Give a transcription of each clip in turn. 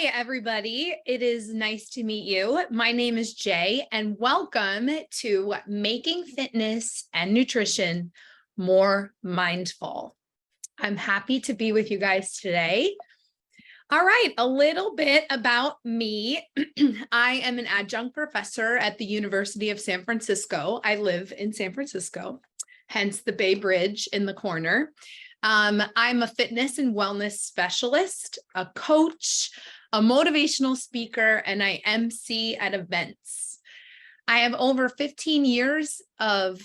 Hi, everybody. It is nice to meet you. My name is Jay, and welcome to Making Fitness and Nutrition More Mindful. I'm happy to be with you guys today. All right, a little bit about me. I am an adjunct professor at the University of San Francisco. I live in San Francisco, hence the Bay Bridge in the corner. I'm a fitness and wellness specialist, a coach, a motivational speaker, and I MC at events. I have over 15 years of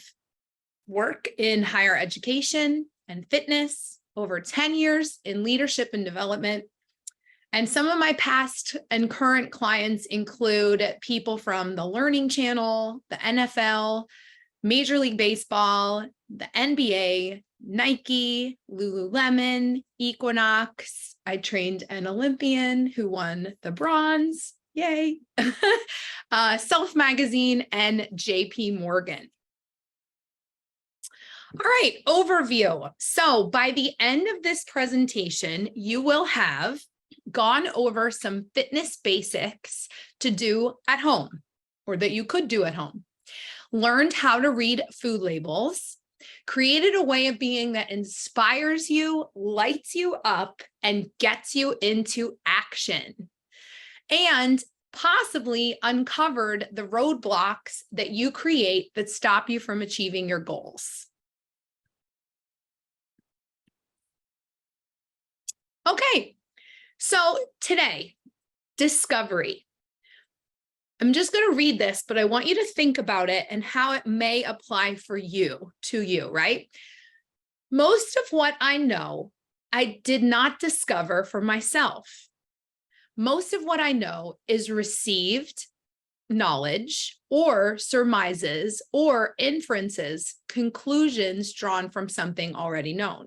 work in higher education and fitness, over 10 years in leadership and development. And some of my past and current clients include people from the Learning Channel, the NFL, Major League Baseball, the NBA, Nike, Lululemon, Equinox. I trained an Olympian who won the bronze, yay, Self Magazine, and JP Morgan. All right, overview. So by the end of this presentation, you will have gone over some fitness basics to do at home, or that you could do at home. Learned how to read food labels, created a way of being that inspires you, lights you up, and gets you into action, and possibly uncovered the roadblocks that you create that stop you from achieving your goals. Okay, so today, discovery. I'm just going to read this, but I want you to think about it and how it may apply for you, to you, right? Most of what I know, I did not discover for myself. Most of what I know is received knowledge or surmises or inferences, conclusions drawn from something already known.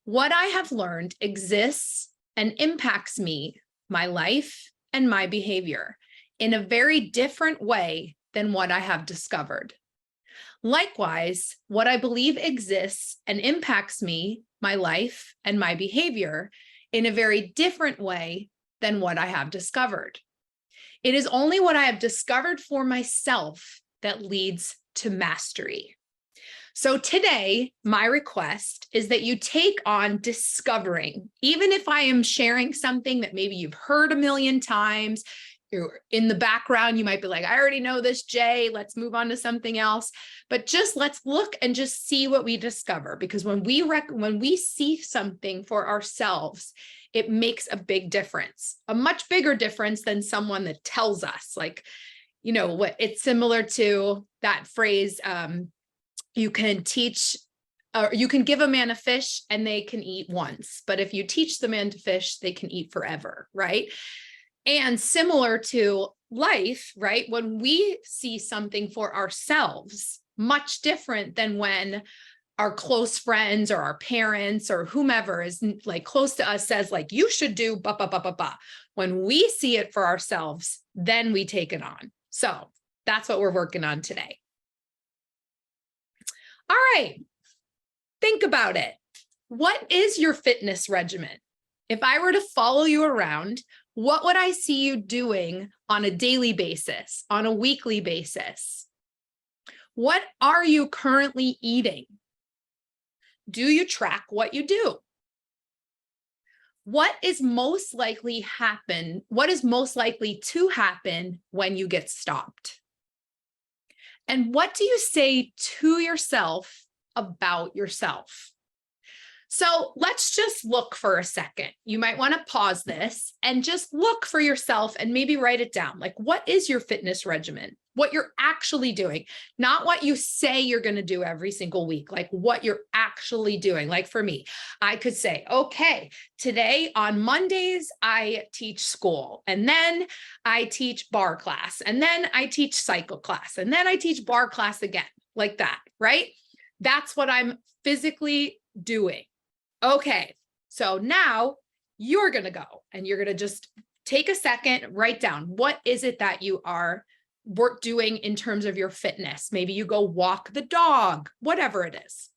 What I have learned exists and impacts me, my life, and my behavior in a very different way than what I have discovered. Likewise, what I believe exists and impacts me, my life, and my behavior in a very different way than what I have discovered. It is only what I have discovered for myself that leads to mastery. So today, my request is that you take on discovering, even if I am sharing something that maybe you've heard a million times, you're in the background, you might be like, I already know this, Jay, let's move on to something else. But just let's look and just see what we discover. Because when we see something for ourselves, it makes a big difference, a much bigger difference than someone that tells us. Like, you know, what it's similar to that phrase, you can teach, or you can give a man a fish and they can eat once. But if you teach the man to fish, they can eat forever, right? And similar to life, right? When we see something for ourselves, much different than when our close friends or our parents or whomever is like close to us says like, you should do ba, ba, ba, ba, ba. When we see it for ourselves, then we take it on. So that's what we're working on today. All right, think about it. What is your fitness regimen? If I were to follow you around, what would I see you doing on a daily basis, on a weekly basis? What are you currently eating? Do you track what you do? What is most likely to happen when you get stopped? And what do you say to yourself about yourself? So let's just look for a second. You might want to pause this and just look for yourself and maybe write it down. Like, what is your fitness regimen? What you're actually doing, not what you say you're going to do every single week, like what you're actually doing. Like for me, I could say, okay, today on Mondays, I teach school, and then I teach bar class, and then I teach cycle class, and then I teach bar class again, like that, right? That's what I'm physically doing. Okay, so now you're going to go and you're going to just take a second, write down, what is it that you are doing in terms of your fitness? Maybe you go walk the dog, whatever it is.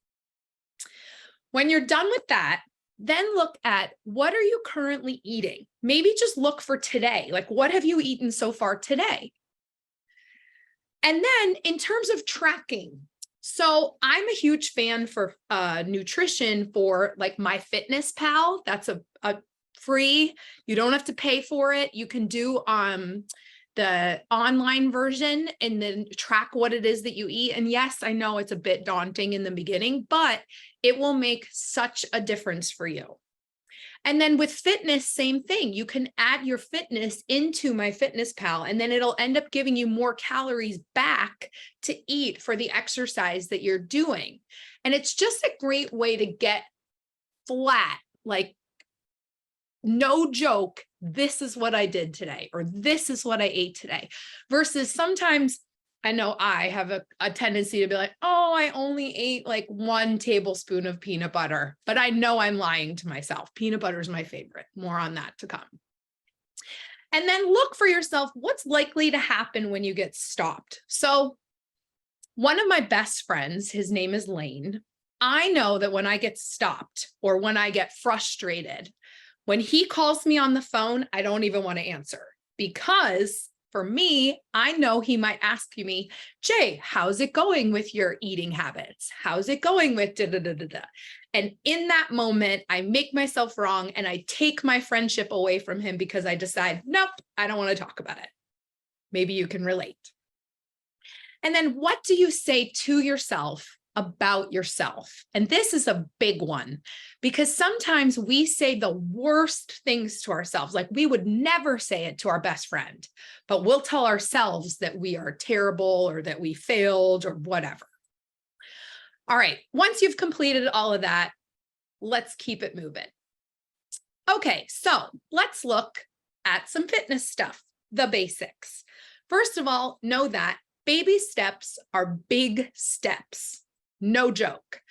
When you're done with that, Then look at what are you currently eating? Maybe just look for today. Like, what have you eaten so far today? And then in terms of tracking, so I'm a huge fan for nutrition for like MyFitnessPal. That's a free, you don't have to pay for it. You can do the online version and then track what it is that you eat. And yes, I know it's a bit daunting in the beginning, but it will make such a difference for you. And then with fitness, same thing. You can add your fitness into MyFitnessPal, and then it'll end up giving you more calories back to eat for the exercise that you're doing. And it's just a great way to get flat, like, no joke, this is what I did today, or this is what I ate today, versus sometimes I know I have a tendency to be like, oh, I only ate like 1 tablespoon of peanut butter, but I know I'm lying to myself. Peanut butter is my favorite. More on that to come. And then look for yourself, what's likely to happen when you get stopped. So one of my best friends, his name is Lane. I know that when I get stopped or when I get frustrated, when he calls me on the phone, I don't even want to answer, because for me, I know he might ask me, Jay, how's it going with your eating habits? How's it going with da da da da da? And in that moment, I make myself wrong and I take my friendship away from him because I decide, nope, I don't want to talk about it. Maybe you can relate. And then what do you say to yourself about yourself? And this is a big one, because sometimes we say the worst things to ourselves. Like, we would never say it to our best friend, but we'll tell ourselves that we are terrible or that we failed or whatever. All right, once you've completed all of that, let's keep it moving. Okay, so let's look at some fitness stuff, the basics. First of all, know that baby steps are big steps. No joke.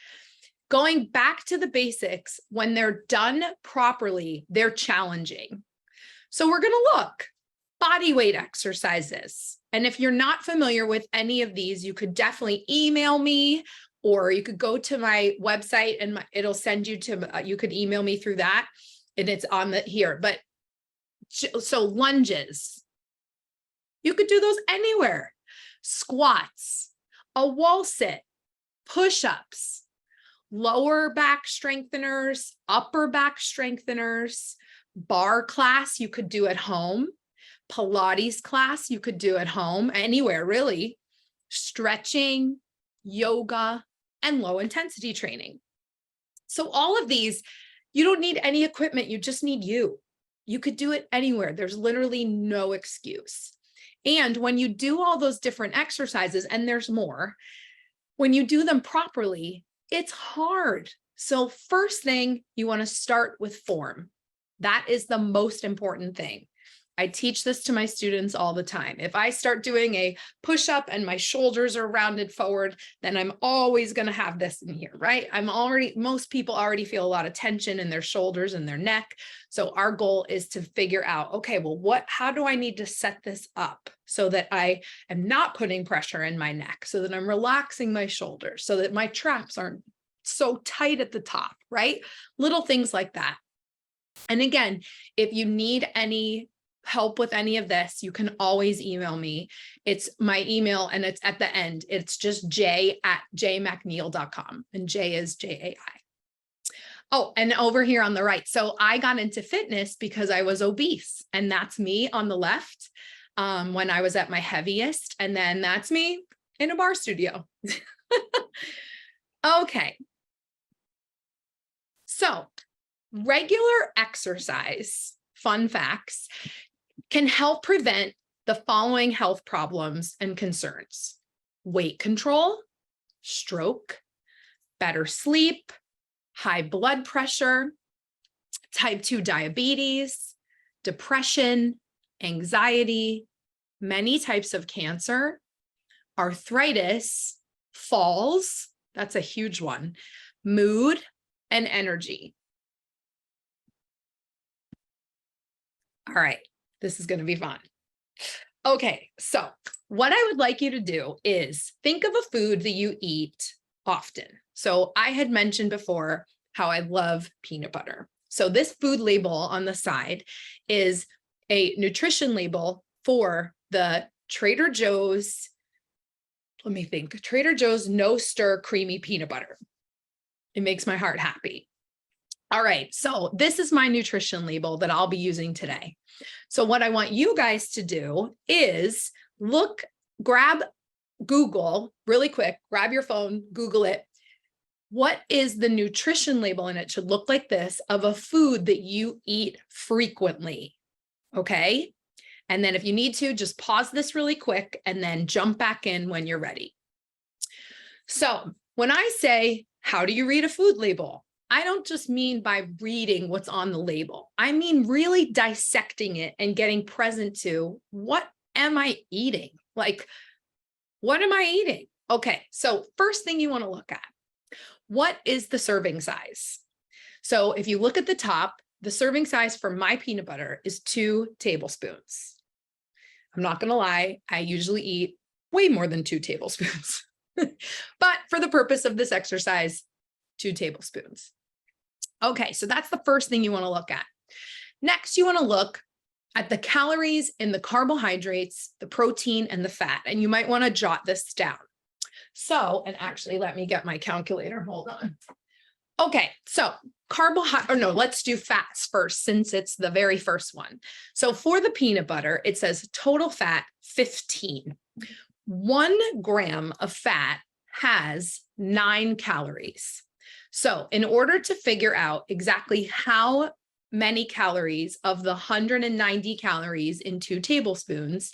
Going back to the basics, when they're done properly, they're challenging. So we're going to look body weight exercises. And if you're not familiar with any of these, you could definitely email me, or you could go to my website and it'll send you to, you could email me through that, and it's on the here. But so lunges, you could do those anywhere. Squats, a wall sit, push-ups, lower back strengtheners, upper back strengtheners, bar class you could do at home, Pilates class you could do at home, anywhere really, stretching, yoga, and low intensity training. So all of these, you don't need any equipment, you just need you. You could do it anywhere. There's literally no excuse. And when you do all those different exercises, and there's more, when you do them properly, it's hard. So first thing, you want to start with form. That is the most important thing. I teach this to my students all the time. If I start doing a push-up and my shoulders are rounded forward, then I'm always going to have this in here, right? Most people already feel a lot of tension in their shoulders and their neck. So our goal is to figure out, okay, well, how do I need to set this up so that I am not putting pressure in my neck, so that I'm relaxing my shoulders, so that my traps aren't so tight at the top, right? Little things like that. And again, if you need any help with any of this, you can always email me. It's my email, and it's at the end. It's just j@jmcneil.com, and J is J-A-I. Oh, and over here on the right. So I got into fitness because I was obese, and that's me on the left when I was at my heaviest. And then that's me in a bar studio. Okay. So regular exercise, fun facts, can help prevent the following health problems and concerns: weight control, stroke, better sleep, high blood pressure, type 2 diabetes, depression, anxiety, many types of cancer, arthritis, falls, that's a huge one, mood, and energy. All right. This is going to be fun. Okay, so what I would like you to do is think of a food that you eat often. So I had mentioned before how I love peanut butter. So this food label on the side is a nutrition label for the Trader Joe's, let me think, Trader Joe's no stir creamy peanut butter. It makes my heart happy. All right, so this is my nutrition label that I'll be using today. So what I want you guys to do is Google really quick, grab your phone, Google it. What is the nutrition label? And it should look like this, of a food that you eat frequently, okay? And then if you need to, just pause this really quick and then jump back in when you're ready. So when I say, how do you read a food label? I don't just mean by reading what's on the label. I mean really dissecting it and getting present to, what am I eating? Like, what am I eating? Okay, so first thing you want to look at, what is the serving size? So if you look at the top, the serving size for my peanut butter is 2 tablespoons. I'm not going to lie, I usually eat way more than 2 tablespoons. But for the purpose of this exercise, 2 tablespoons. Okay, so that's the first thing you want to look at. Next, you want to look at the calories in the carbohydrates, the protein, and the fat. And you might want to jot this down. So, and actually, let me get my calculator. Hold on. Okay, so let's do fats first, since it's the very first one. So for the peanut butter, it says total fat 15. 1 gram of fat has 9 calories. So in order to figure out exactly how many calories of the 190 calories in 2 tablespoons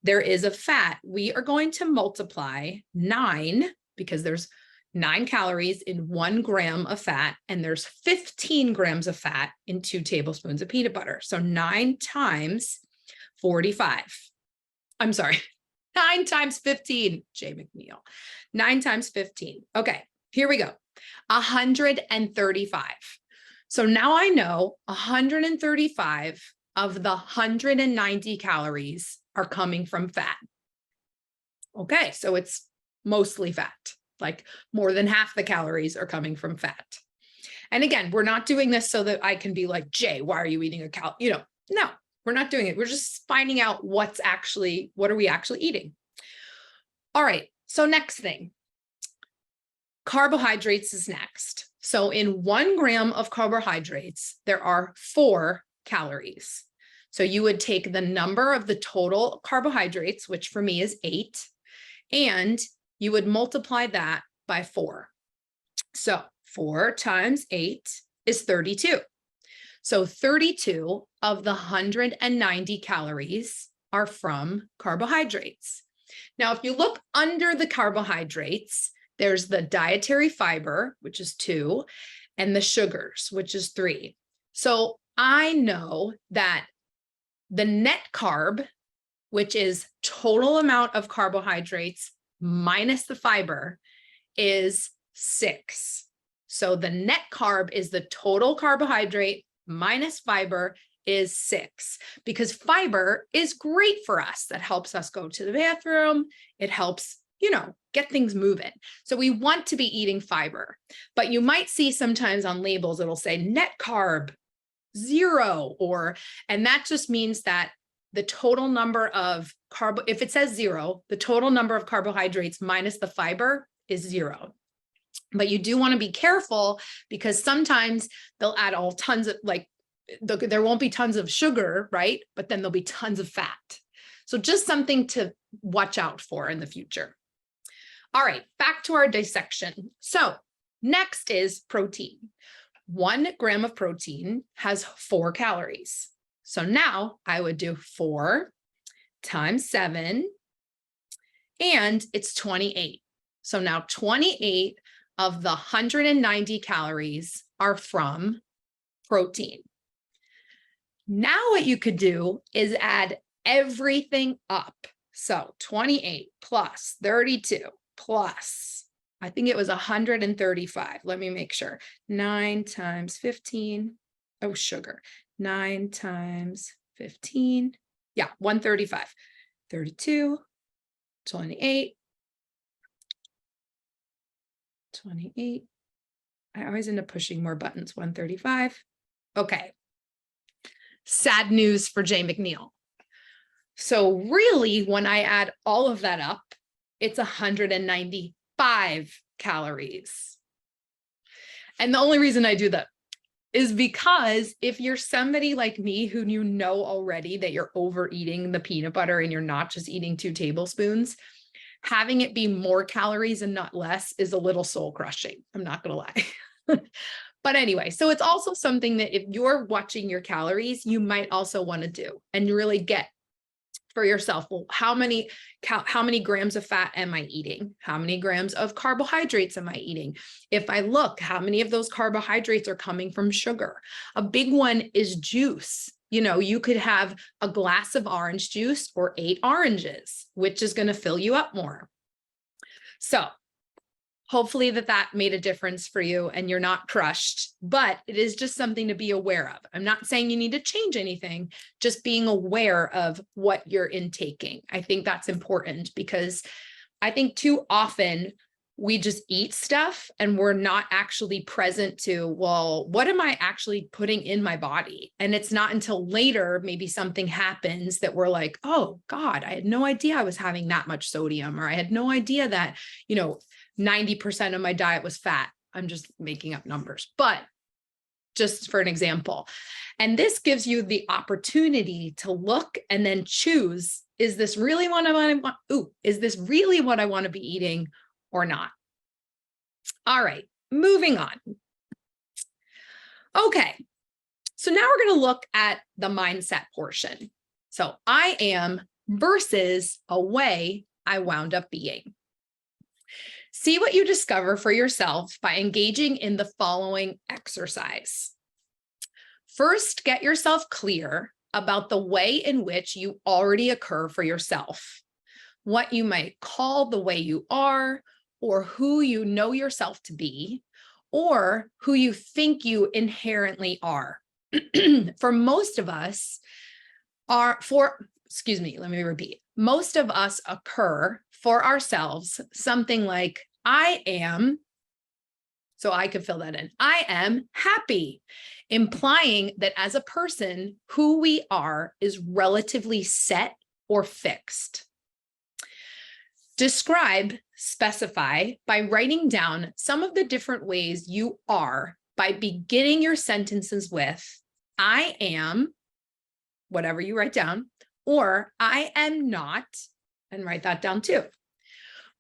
there is of fat, we are going to multiply 9, because there's 9 calories in 1 gram of fat, and there's 15 grams of fat in 2 tablespoons of peanut butter. So 9 times 45. I'm sorry, 9 times 15, Jay McNeil. 9 times 15. Okay, here we go. 135. So now I know 135 of the 190 calories are coming from fat. Okay, so it's mostly fat, like more than half the calories are coming from fat. And again, we're not doing this so that I can be like, Jay, why are you eating no, we're not doing it. We're just finding out what are we actually eating? All right, so next thing, carbohydrates is next. So in 1 gram of carbohydrates, there are 4 calories. So you would take the number of the total carbohydrates, which for me is 8, and you would multiply that by 4. So 4 times 8 is 32. So 32 of the 190 calories are from carbohydrates. Now, if you look under the carbohydrates, there's the dietary fiber, which is 2, and the sugars, which is 3. So I know that the net carb, which is total amount of carbohydrates minus the fiber, is 6. So the net carb is the total carbohydrate minus fiber is 6, because fiber is great for us. That helps us go to the bathroom. It helps, get things moving. So we want to be eating fiber, but you might see sometimes on labels, it'll say net carb 0, and that just means that the total number of if it says 0, the total number of carbohydrates minus the fiber is 0. But you do want to be careful, because sometimes they'll add all tons of, there won't be tons of sugar, right? But then there'll be tons of fat. So just something to watch out for in the future. All right, back to our dissection. So next is protein. 1 gram of protein has 4 calories. So now I would do 4 times 7, and it's 28. So now 28 of the 190 calories are from protein. Now what you could do is add everything up. So 28 plus 32 plus, I think it was 135. Let me make sure. 9 times 15. Oh, sugar. 9 times 15. Yeah, 135. 32, 28, I always end up pushing more buttons. 135. Okay. Sad news for Jay McNeil. So really, when I add all of that up, it's 195 calories. And the only reason I do that is because if you're somebody like me who you know already that you're overeating the peanut butter and you're not just eating 2 tablespoons, having it be more calories and not less is a little soul crushing. I'm not going to lie. But anyway, so it's also something that if you're watching your calories, you might also want to do and really get for yourself. Well, how many grams of fat am I eating? How many grams of carbohydrates am I eating? If I look, how many of those carbohydrates are coming from sugar? A big one is juice. You know, you could have a glass of orange juice or 8 oranges, which is going to fill you up more. So hopefully that made a difference for you and you're not crushed, but it is just something to be aware of. I'm not saying you need to change anything, just being aware of what you're intaking. I think that's important because I think too often we just eat stuff and we're not actually present to, well, what am I actually putting in my body? And it's not until later, maybe something happens that we're like, oh God, I had no idea I was having that much sodium, or I had no idea that, 90% of my diet was fat. I'm just making up numbers, but just for an example. And this gives you the opportunity to look and then choose, is this really what I want? Is this really what I want to be eating or not? All right, moving on. Okay, so now we're going to look at the mindset portion. So I am versus a way I wound up being. See what you discover for yourself by engaging in the following exercise. First, get yourself clear about the way in which you already occur for yourself, what you might call the way you are, or who you know yourself to be, or who you think you inherently are. For most of us most of us occur for ourselves something like, I am, so I could fill that in, I am happy, implying that as a person, who we are is relatively set or fixed. Describe, specify by writing down some of the different ways you are by beginning your sentences with, I am, whatever you write down, or I am not, and write that down too.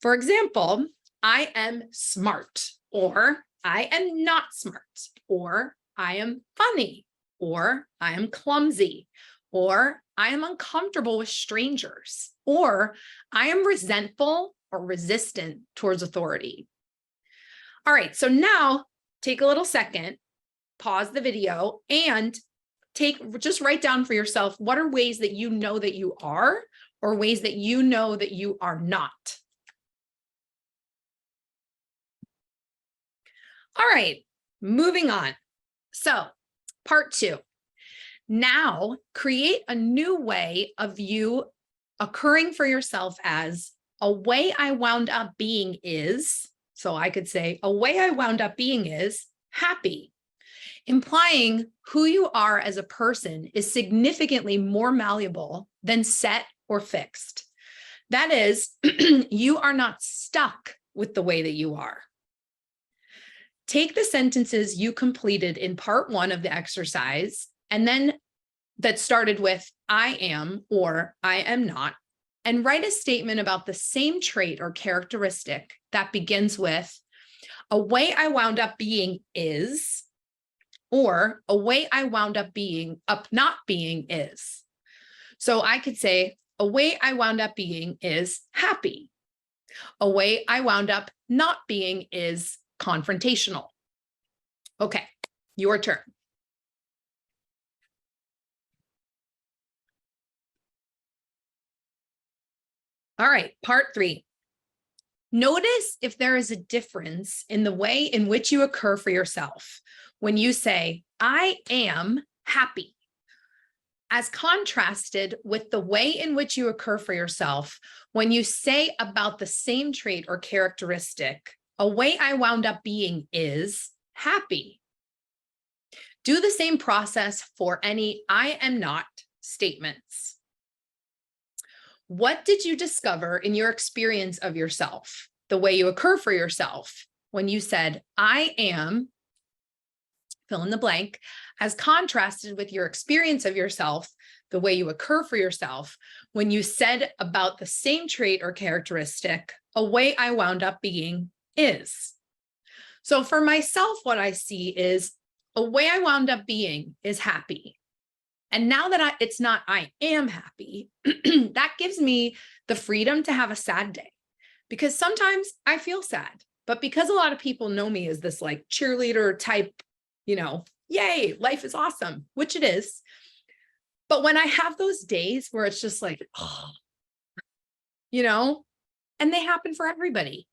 For example, I am smart, or I am not smart, or I am funny, or I am clumsy, or I am uncomfortable with strangers, or I am resentful or resistant towards authority. All right, so now take a little second, pause the video, and just write down for yourself, what are ways that you know that you are, or ways that you know that you are not. All right, moving on. So part 2. Now create a new way of you occurring for yourself as a way I wound up being is, so I could say a way I wound up being is happy, implying who you are as a person is significantly more malleable than set or fixed. That is, you are not stuck with the way that you are. Take the sentences you completed in part 1 of the exercise, and then that started with I am or I am not, and write a statement about the same trait or characteristic that begins with a way I wound up being is, or a way I wound up not being is. So I could say a way I wound up being is happy. A way I wound up not being is confrontational. Okay, your turn. All right, part 3. Notice if there is a difference in the way in which you occur for yourself when you say, I am happy, as contrasted with the way in which you occur for yourself when you say about the same trait or characteristic, a way I wound up being is happy. Do the same process for any I am not statements. What did you discover in your experience of yourself, the way you occur for yourself, when you said, I am, fill in the blank, as contrasted with your experience of yourself, the way you occur for yourself, when you said about the same trait or characteristic, a way I wound up being is. So for myself, what I see is a way I wound up being is happy. And now that it's not I am happy, that gives me the freedom to have a sad day, because sometimes I feel sad, but because a lot of people know me as this like cheerleader type, yay, life is awesome, which it is. But when I have those days where it's just like, and they happen for everybody,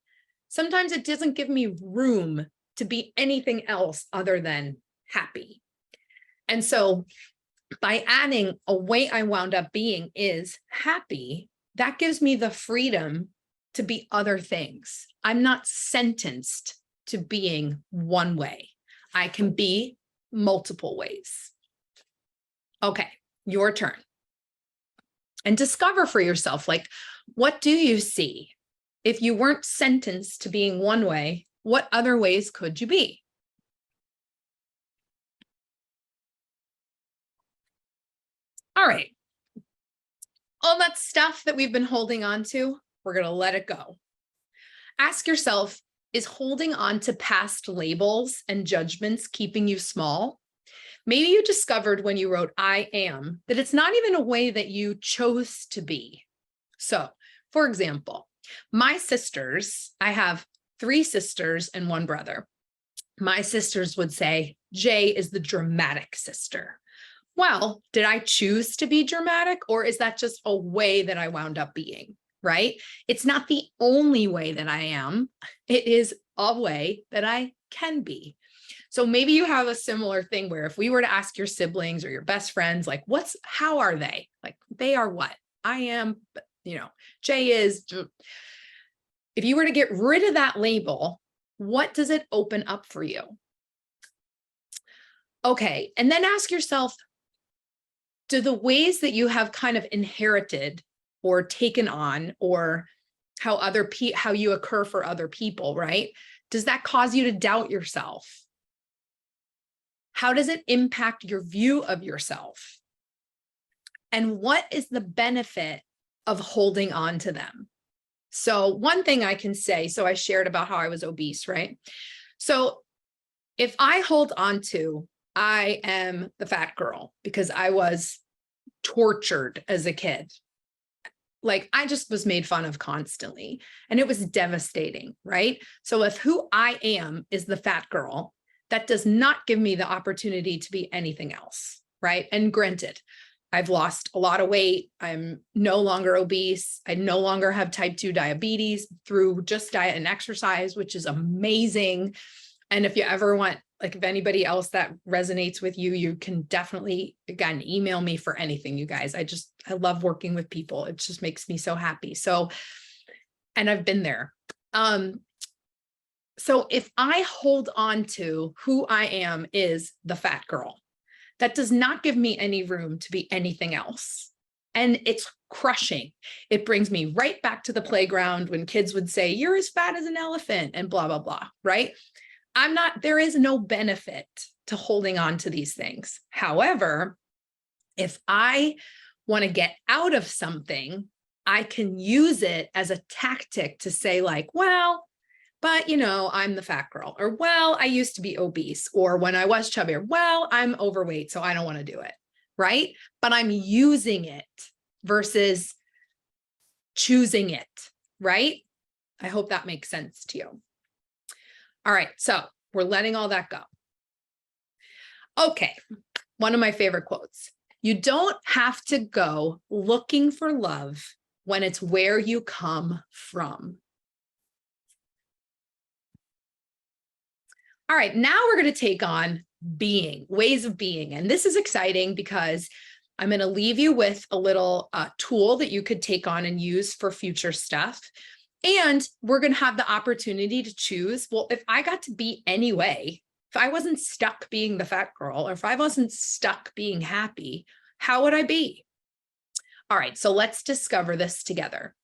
sometimes it doesn't give me room to be anything else other than happy. And so by adding a way I wound up being is happy, that gives me the freedom to be other things. I'm not sentenced to being one way. I can be multiple ways. Okay, your turn. And discover for yourself, like, what do you see? If you weren't sentenced to being one way, what other ways could you be? All right. All that stuff that we've been holding on to, we're going to let it go. Ask yourself, is holding on to past labels and judgments keeping you small? Maybe you discovered when you wrote I am that it's not even a way that you chose to be. So, for example, my sisters, I have 3 sisters and 1 brother. My sisters would say, Jay is the dramatic sister. Well, did I choose to be dramatic, or is that just a way that I wound up being, right? It's not the only way that I am. It is a way that I can be. So maybe you have a similar thing where if we were to ask your siblings or your best friends, like, how are they? Like, they are what? I am, Jay is. If you were to get rid of that label, what does it open up for you? Okay, and then ask yourself, do the ways that you have kind of inherited or taken on, or how you occur for other people, right? Does that cause you to doubt yourself? How does it impact your view of yourself? And what is the benefit of holding on to them? So one thing I can say, so I shared about how I was obese, right? So if I hold on to, I am the fat girl because I was tortured as a kid. Like, I just was made fun of constantly, and it was devastating, right? So if who I am is the fat girl, that does not give me the opportunity to be anything else, right? And granted, I've lost a lot of weight. I'm no longer obese. I no longer have type 2 diabetes through just diet and exercise, which is amazing. And if you ever want, like, if anybody else that resonates with you, you can definitely, again, email me for anything, you guys. I love working with people. It just makes me so happy. So, and I've been there. So if I hold on to who I am is the fat girl, that does not give me any room to be anything else. And it's crushing. It brings me right back to the playground when kids would say, you're as fat as an elephant and blah, blah, blah, right? There is no benefit to holding on to these things. However, if I want to get out of something, I can use it as a tactic to say, like, well, but I'm the fat girl, or, well, I used to be obese, or when I was chubbier, well, I'm overweight, so I don't want to do it, right? But I'm using it versus choosing it, right? I hope that makes sense to you. All right, so we're letting all that go. Okay, one of my favorite quotes. You don't have to go looking for love when it's where you come from. All right, now we're going to take on ways of being. And this is exciting because I'm going to leave you with a little tool that you could take on and use for future stuff. And we're going to have the opportunity to choose, well, if I got to be any way, If I wasn't stuck being the fat girl, or if I wasn't stuck being happy, how would I be? All right, so let's discover this together.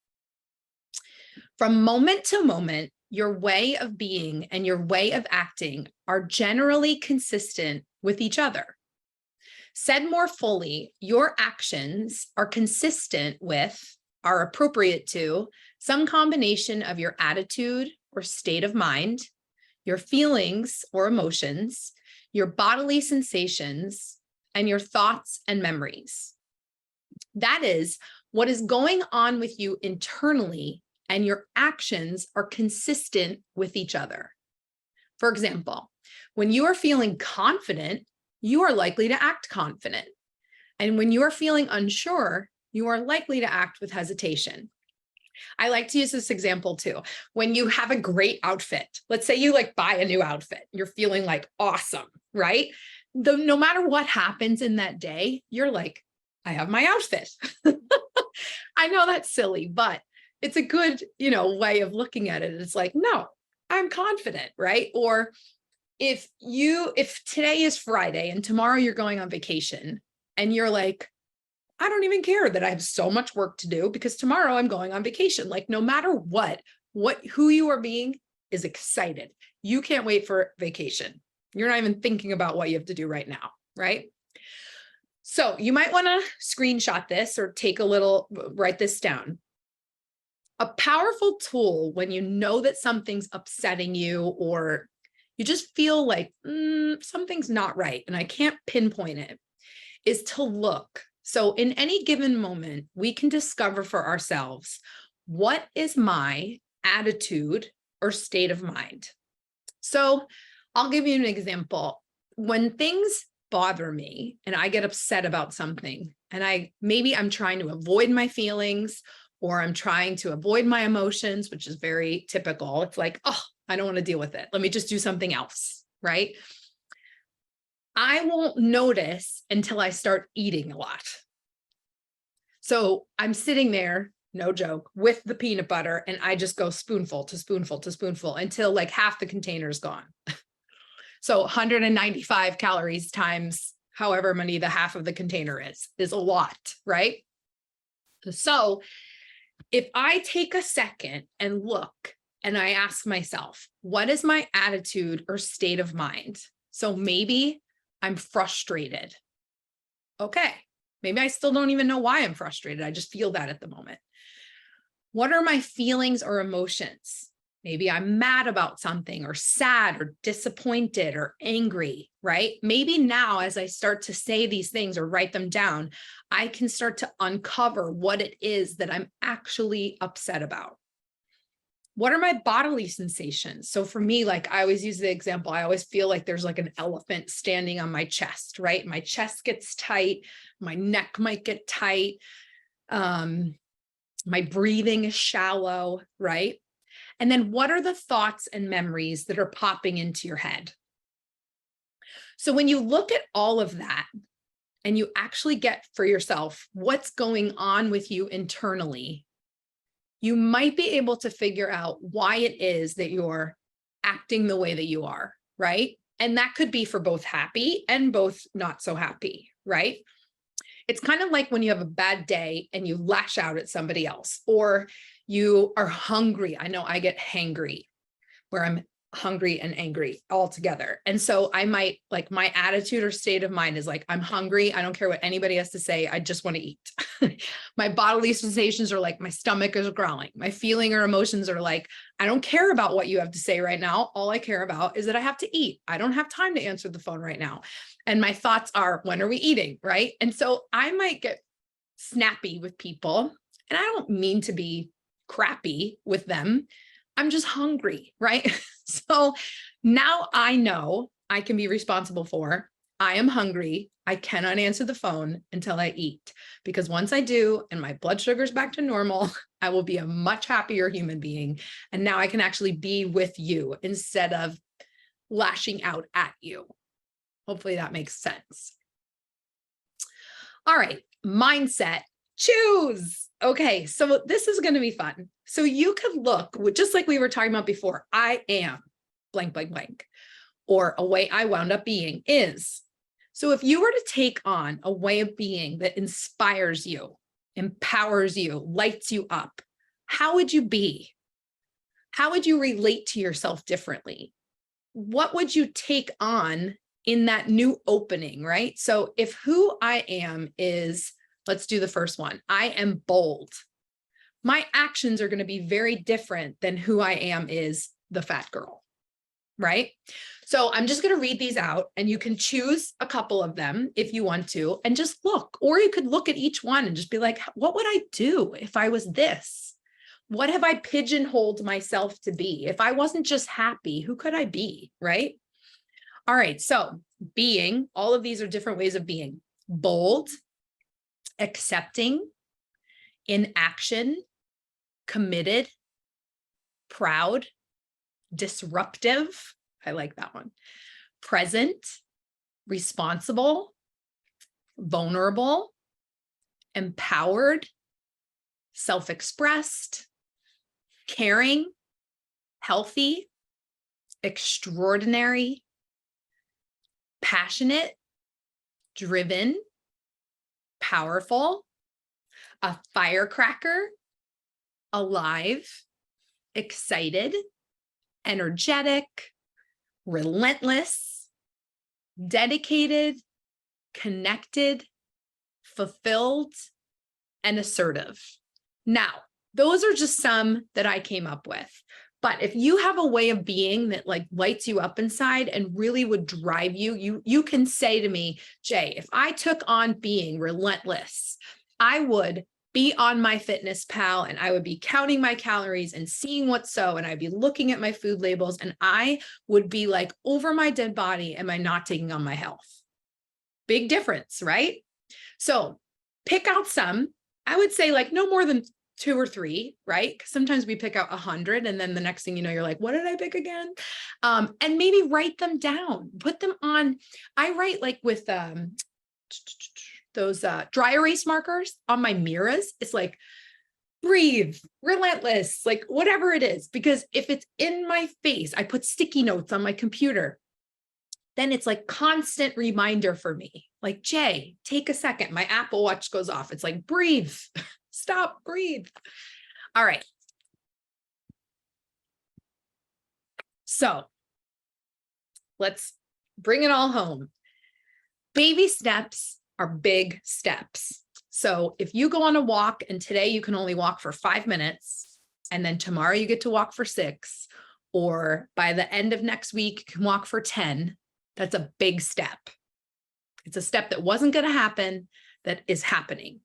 From moment to moment, your way of being and your way of acting are generally consistent with each other. Said more fully, your actions are consistent with, are appropriate to, some combination of your attitude or state of mind, your feelings or emotions, your bodily sensations, and your thoughts and memories. That is what is going on with you internally, and your actions are consistent with each other. For example, when you are feeling confident, you are likely to act confident. And when you are feeling unsure, you are likely to act with hesitation. I like to use this example too. When you have a great outfit, let's say you like buy a new outfit, you're feeling like awesome, right? No matter what happens in that day, you're like, I have my outfit. I know that's silly, but it's a good, way of looking at it. It's like, no, I'm confident, right? Or if today is Friday and tomorrow you're going on vacation and you're like, I don't even care that I have so much work to do because tomorrow I'm going on vacation. Like no matter who you are being is excited. You can't wait for vacation. You're not even thinking about what you have to do right now, right? So you might want to screenshot this or write this down. A powerful tool when you know that something's upsetting you or you just feel like something's not right and I can't pinpoint it, is to look. So in any given moment, we can discover for ourselves, what is my attitude or state of mind? So I'll give you an example. When things bother me and I get upset about something and maybe I'm trying to avoid my feelings or I'm trying to avoid my emotions, which is very typical. It's like, oh, I don't want to deal with it. Let me just do something else, right? I won't notice until I start eating a lot. So I'm sitting there, no joke, with the peanut butter, and I just go spoonful to spoonful to spoonful until like half the container is gone. So 195 calories times however many the half of the container is a lot, right? So if I take a second and look and I ask myself, what is my attitude or state of mind? So maybe I'm frustrated. Okay, maybe I still don't even know why I'm frustrated. I just feel that at the moment. What are my feelings or emotions? Maybe I'm mad about something or sad or disappointed or angry, right? Maybe now as I start to say these things or write them down, I can start to uncover what it is that I'm actually upset about. What are my bodily sensations? So for me, like I always use the example, I always feel like there's like an elephant standing on my chest, right? My chest gets tight, my neck might get tight, my breathing is shallow, right? And then what are the thoughts and memories that are popping into your head? So when you look at all of that and you actually get for yourself what's going on with you internally, you might be able to figure out why it is that you're acting the way that you are, right? And that could be for both happy and both not so happy, right? It's kind of like when you have a bad day and you lash out at somebody else, or you are hungry. I know I get hangry, where I'm hungry and angry all together. And so I might, like, my attitude or state of mind is like, I'm hungry. I don't care what anybody has to say. I just want to eat. My bodily sensations are like, my stomach is growling. My feeling or emotions are like, I don't care about what you have to say right now. All I care about is that I have to eat. I don't have time to answer the phone right now. And my thoughts are, when are we eating? Right. And so I might get snappy with people, and I don't mean to be crappy with them. I'm just hungry, right? So now I know I can be responsible for, I am hungry. I cannot answer the phone until I eat, because once I do and my blood sugar is back to normal, I will be a much happier human being. And now I can actually be with you instead of lashing out at you. Hopefully that makes sense. All right, mindset, choose. Okay, so this is going to be fun. So you could look, just like we were talking about before, I am blank, blank, blank. or a way I wound up being is. So if you were to take on a way of being that inspires you, empowers you, lights you up, how would you be? How would you relate to yourself differently? What would you take on in that new opening, right? So if who I am is, let's do the first one, I am bold. My actions are going to be very different than who I am is the fat girl, right? So I'm just going to read these out and you can choose a couple of them if you want to and just look, or you could look at each one and just be like, what would I do if I was this? What have I pigeonholed myself to be? If I wasn't just happy, who could I be, right? All right, so being, all of these are different ways of being. Bold, accepting, in action, committed, proud, disruptive. I like that one. Present, responsible, vulnerable, empowered, self-expressed, caring, healthy, extraordinary, passionate, driven, powerful, a firecracker, alive, excited, energetic, relentless, dedicated, connected, fulfilled, and assertive. Now, those are just some that I came up with. But if you have a way of being that like lights you up inside and really would drive you, you can say to me, Jay, if I took on being relentless, I would be on my Fitness Pal and I would be counting my calories and seeing what's so, and I'd be looking at my food labels and I would be like over my dead body. Am I not taking on my health? Big difference, right? So pick out some. I would say like no more than 2 or 3, right? Because sometimes we pick out 100 and then the next thing you know, you're like, what did I pick again? And maybe write them down, put them on. I write like with those dry erase markers on my mirrors. It's like, breathe, relentless, like whatever it is. Because if it's in my face, I put sticky notes on my computer. Then it's like constant reminder for me. Like, Jay, take a second. My Apple Watch goes off. It's like, breathe, stop, breathe. All right. So let's bring it all home. Baby steps are big steps. So if you go on a walk and today you can only walk for 5 minutes, and then tomorrow you get to walk for 6, or by the end of next week, you can walk for 10, that's a big step. It's a step that wasn't going to happen, that is happening.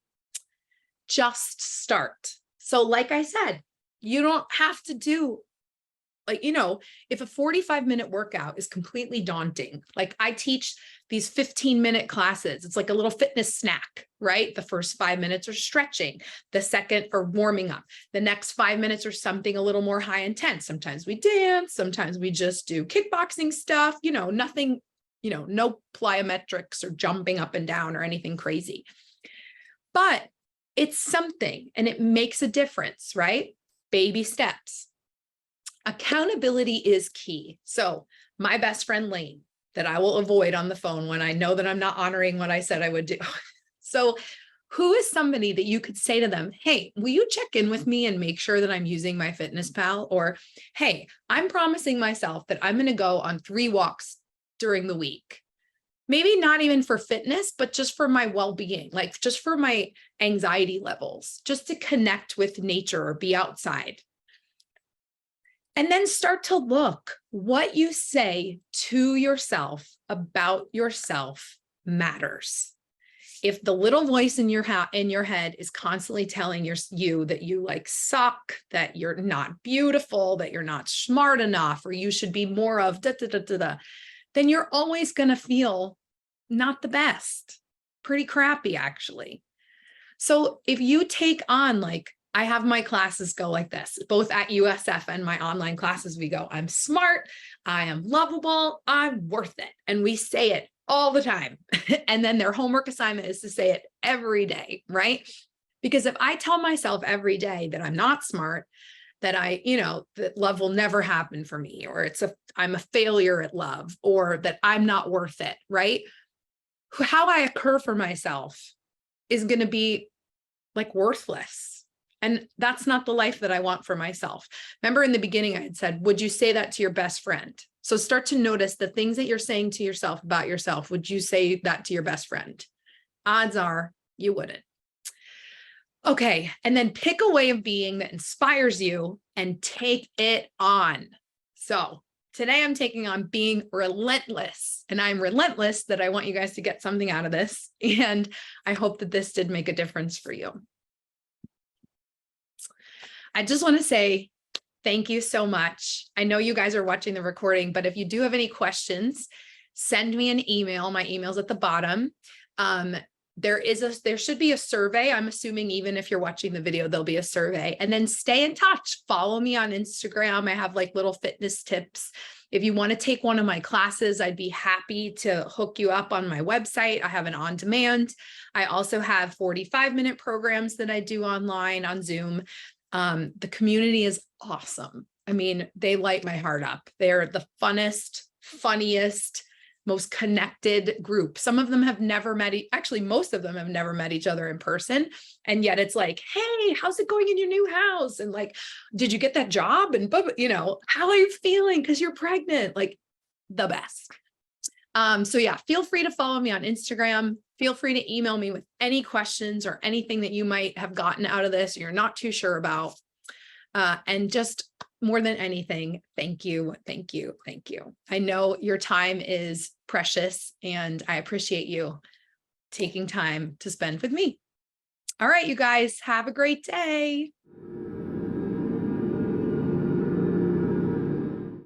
Just start. So like I said, you don't have to do like, you know, if a 45-minute workout is completely daunting, like I teach these 15-minute classes, it's like a little fitness snack, right? The first 5 minutes are stretching, the second are warming up, the next 5 minutes are something a little more high intense. Sometimes we dance, sometimes we just do kickboxing stuff, you know, nothing, you know, no plyometrics or jumping up and down or anything crazy. But it's something and it makes a difference, right? Baby steps. Accountability is key. So my best friend Lane, that I will avoid on the phone when I know that I'm not honoring what I said I would do. So who is somebody that you could say to them, hey, will you check in with me and make sure that I'm using my Fitness Pal? Or, hey, I'm promising myself that I'm going to go on 3 walks during the week. Maybe not even for fitness, but just for my well-being, like just for my anxiety levels, just to connect with nature or be outside. And then start to look what you say to yourself about yourself matters. If the little voice in your head is constantly telling you that you like suck, that you're not beautiful, that you're not smart enough, or you should be more of da da da da da, then you're always going to feel not the best, pretty crappy actually. So if you take on like, I have my classes go like this, both at USF and my online classes, we go, I'm smart, I am lovable, I'm worth it. And we say it all the time. And then their homework assignment is to say it every day, right? Because if I tell myself every day that I'm not smart, that that love will never happen for me, or I'm a failure at love, or that I'm not worth it, right? How I occur for myself is going to be like worthless. And that's not the life that I want for myself. Remember in the beginning, I had said, would you say that to your best friend? So start to notice the things that you're saying to yourself about yourself. Would you say that to your best friend? Odds are you wouldn't. Okay. And then pick a way of being that inspires you and take it on. So today I'm taking on being relentless, and I'm relentless that I want you guys to get something out of this. And I hope that this did make a difference for you. I just want to say thank you so much. I know you guys are watching the recording, but if you do have any questions, send me an email. My email's at the bottom. There should be a survey. I'm assuming even if you're watching the video, there'll be a survey. And then stay in touch. Follow me on Instagram. I have like little fitness tips. If you want to take one of my classes, I'd be happy to hook you up on my website. I have an on-demand. I also have 45-minute programs that I do online on Zoom. The community is awesome. I mean, they light my heart up. They're the funnest, funniest, most connected group. Some of them have never met, actually, most of them have never met each other in person. And yet it's like, hey, how's it going in your new house? And like, did you get that job? And, how are you feeling? Because you're pregnant, like the best. So yeah, feel free to follow me on Instagram. Feel free to email me with any questions or anything that you might have gotten out of this you're not too sure about. And just more than anything, thank you, thank you, thank you. I know your time is precious, and I appreciate you taking time to spend with me. All right, you guys, have a great day.